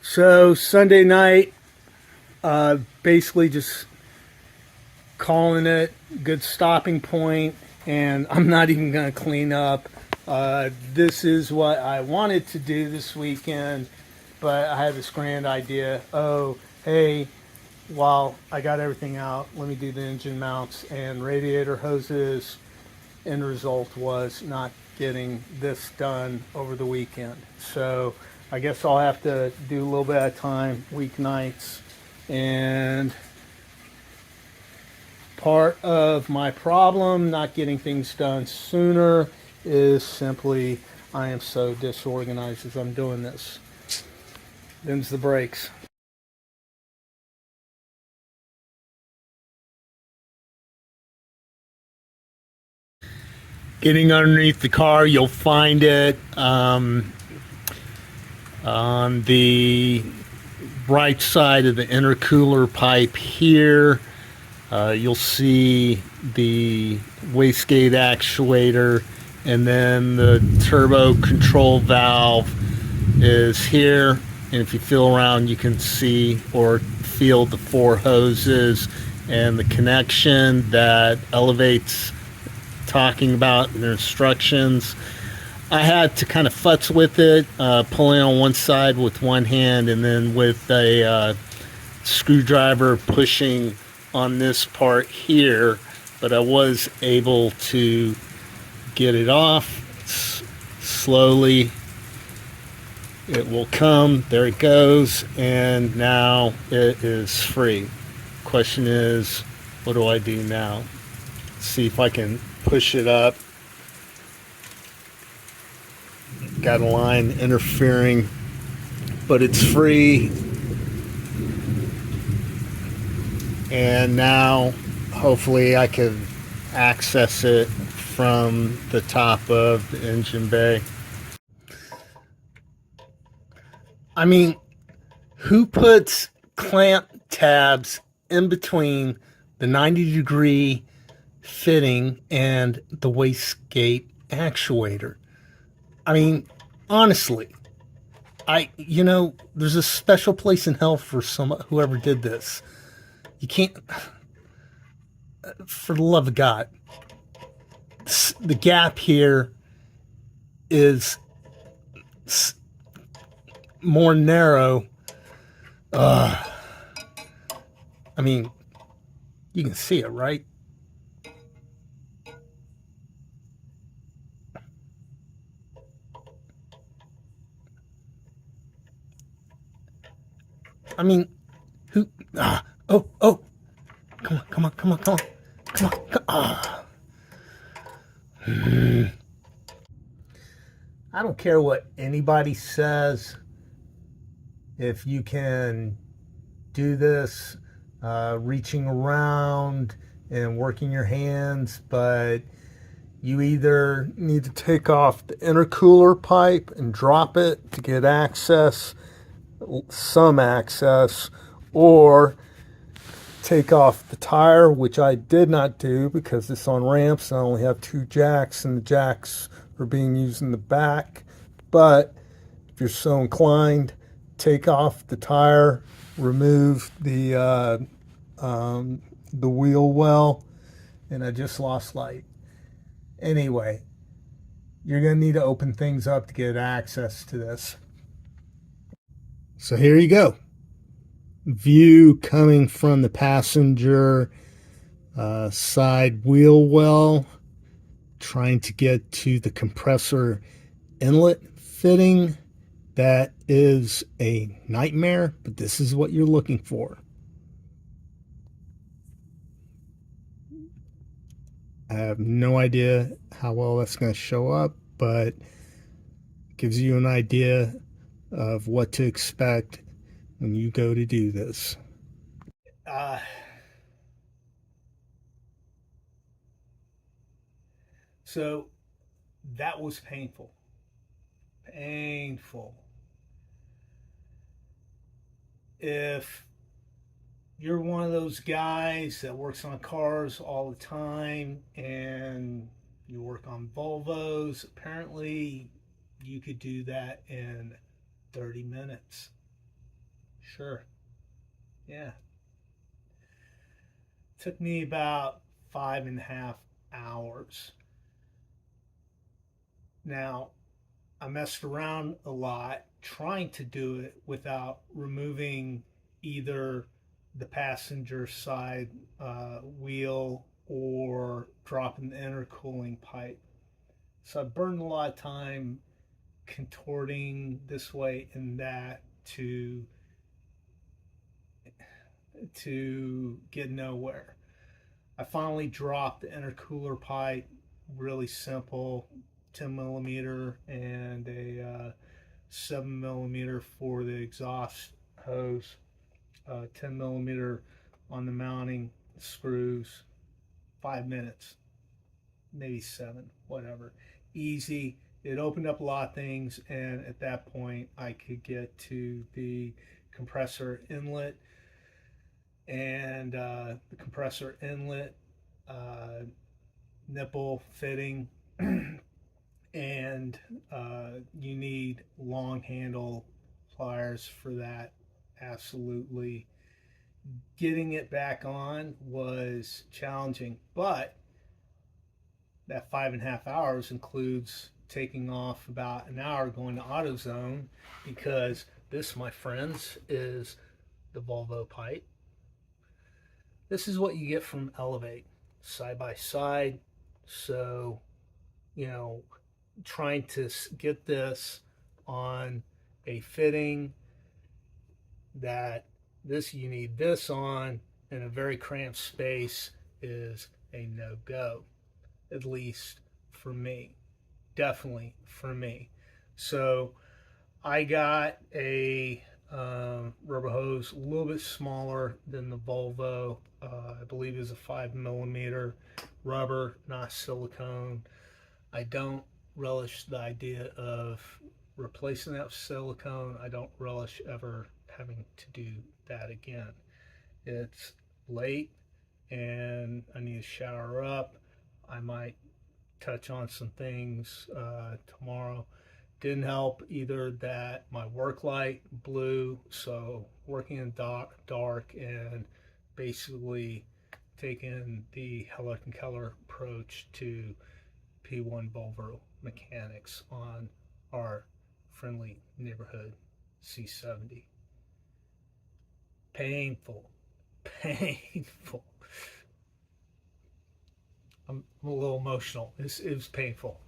So Sunday night, basically just calling it good stopping point, and I'm not even going to clean up. This is what I wanted to do this weekend, but I had this grand idea. Oh, hey, while I got everything out, let me do the engine mounts and radiator hoses. End result was not getting this done over the weekend. So I guess I'll have to do a little bit at a time, weeknights. And part of my problem not getting things done sooner is simply I am so disorganized as I'm doing this. Them's the brakes. Getting underneath the car, you'll find it on the right side of the intercooler pipe here. You'll see the wastegate actuator, and then the turbo control valve is here. And if you feel around, you can see or feel the four hoses and the connection that elevates talking about in their instructions. I had to kind of futz with it, pulling on one side with one hand and then with a screwdriver pushing on this part here, but I was able to get it off slowly. It will come, there it goes, and now it is free. Question is, what do I do now? See if I can push it up. Got a line interfering, but it's free. And now hopefully I can access it from the top of the engine bay. I mean, who puts clamp tabs in between the 90-degree fitting and the wastegate actuator? I mean, honestly, there's a special place in hell for whoever did this. You can't, for the love of God, the gap here is more narrow. I mean, you can see it, right? I mean, who? Oh, come on. I don't care what anybody says. If you can do this, reaching around and working your hands, but you either need to take off the intercooler pipe and drop it to get some access, or take off the tire, which I did not do because it's on ramps and I only have 2 jacks, and the jacks are being used in the back. But if you're so inclined, take off the tire, remove the wheel well, and I just lost light. Anyway, you're going to need to open things up to get access to this. So here you go. View coming from the passenger side wheel well, trying to get to the compressor inlet fitting. That is a nightmare, but this is what you're looking for. I have no idea how well that's going to show up, but it gives you an idea of what to expect when you go to do this. So that was painful. If you're one of those guys that works on cars all the time and you work on Volvos, apparently you could do that in 30 minutes. Sure. Yeah. Took me about 5.5 hours. Now, I messed around a lot trying to do it without removing either the passenger side wheel or dropping the intercooling pipe. So I burned a lot of time contorting this way and that to get nowhere. I finally dropped the intercooler pipe, really simple, 10 millimeter and a 7 millimeter for the exhaust hose, 10 millimeter on the mounting screws, 5 minutes, maybe 7, whatever. Easy. It opened up a lot of things, and at that point I could get to the compressor inlet and the compressor inlet nipple fitting. And you need long handle pliers for that. Absolutely. Getting it back on was challenging, but that 5.5 hours includes taking off about an hour going to AutoZone, because this, my friends, is the Volvo pipe. This is what you get from Elevate, side by side. So, you know, trying to get this on a fitting that this, you need this on in a very cramped space, is a no-go, at least for me. Definitely for me. So I got a rubber hose a little bit smaller than the Volvo. I believe is a 5 millimeter rubber, not silicone. I don't relish the idea of replacing that with silicone. I don't relish ever having to do that again. It's late and I need to shower up. I might touch on some things tomorrow. Didn't help either that my work light blew, so working in dark and basically taking the Heller and Keller approach to P1 Volvo mechanics on our friendly neighborhood C70. Painful, painful. I'm a little emotional. It was painful.